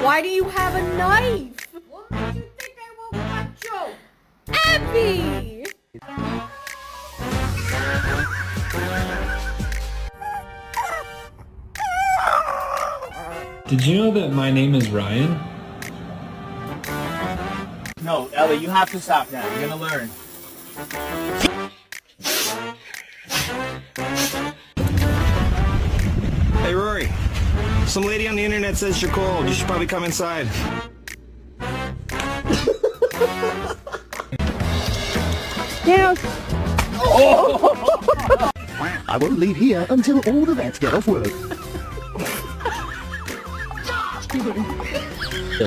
Why do you have a knife? What makes you think I won't cut you? Abby! Did you know that my name is Ryan? No, Ellie, you have to stop now. You're gonna learn. Hey, Rory. Some lady on the internet says you're cold. You should probably come inside. Yes. I won't leave here until all the vets get off work.